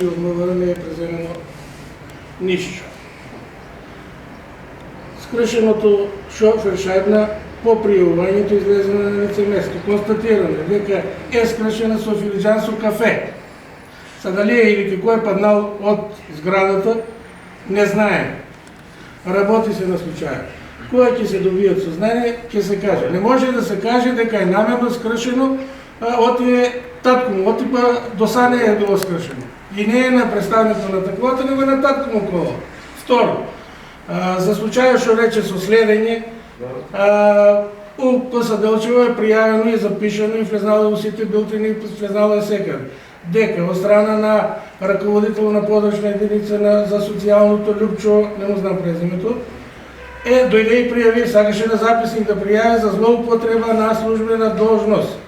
От МВР не е преземено нищо. Скршеното шофер-шайбна по пријавувањето излезе на лице место. Констатирано дека е скршена со филиџан со кафе. Са дали е или како е паднал од зградата, не знаем. Работи се на случаја. Кога ќе се добијат сознание, ќе се каже. Не може да се каже дека е намерно скршено, оти татко му, оти па доса не е било скршено. И не е на представница на таклото, него на татко му коло. Второ, за случаја што рече со следење, у ПС Делчево е пријавено и запишено и влезнало во сите билтини и влезнало е секаде. Дека од страна на раководител на подрачна единица за социјалното Љупчо, не му знам презимето, дојде и пријави, сакаше на записник да пријави за злоупотреба на службена должност.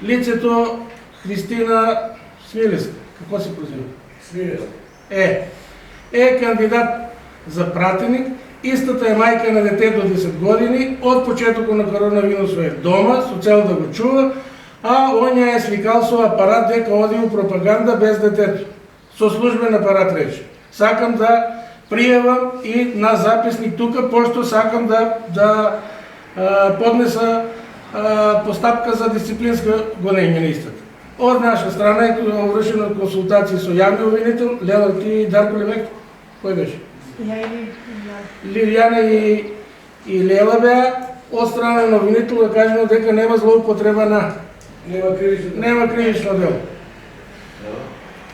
Лицето Христина Свилеска, како се прозива? Свилеска. Е кандидат за пратеник, истата е мајка на дете до 10 години, од почетокот на коронавирусот е дома, со цел да го чува, а оња е сликал со апарат дека оди у пропаганда без детето. Со службен апарат рече. Сакам да пријавам и на записник тука, пошто сакам да поднеса постапка за дисциплинска гонење на истата. Од наша страна е вршена консултација со јавни обвинител, Лела ти и Дарко Лемек, кој беше? Лилијана и Лела беа, од страна на обвинител да кажено дека нема злоупотреба на нема кривично дело.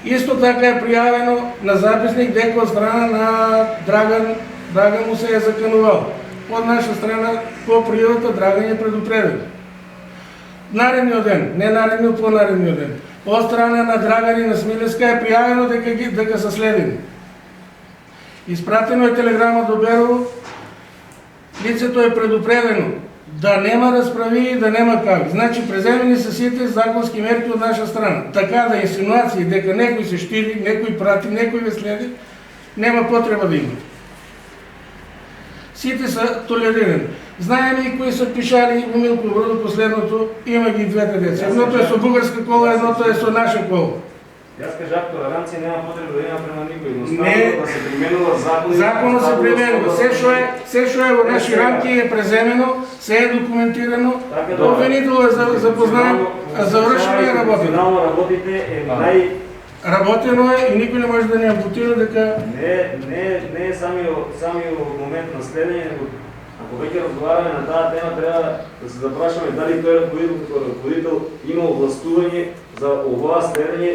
Исто така е пријавено на записник дека од страна на Драган му се е заканувал. Од наша страна по пријавата Драган е предупреден. Наредниот ден, не наредниот, понаредниот ден, од страна на Драган и на Смилеска е пријавено дека са следени. Испратено е телеграма до Берово, лицето е предупредено да нема расправи и да нема как. Значи преземени се сите законски мерки од наша страна. Така да инсинуации дека некој се штири, некој прати, некој ве следи, нема потреба да има. Сите са толерирани. Знаеме и кои са пишали у Милко Бродо последното, има ги двете деца. Едното е со бугарска кола, едното е со наша кола. Јас кажав, толеранција нема потреба да има према никој, но станува да се применува законот. Законот се применува. Се што е во наши рамки е преземено, се е документирано, обвинител е запознаен, завршено и работено. Финално работите е Работено е и никој не може да ни ампутира дека... Не е самиот момент на следење, него ако веќе разговараме на таа тема, треба да се запрашаме дали тој ръководител има овластување за оваа следење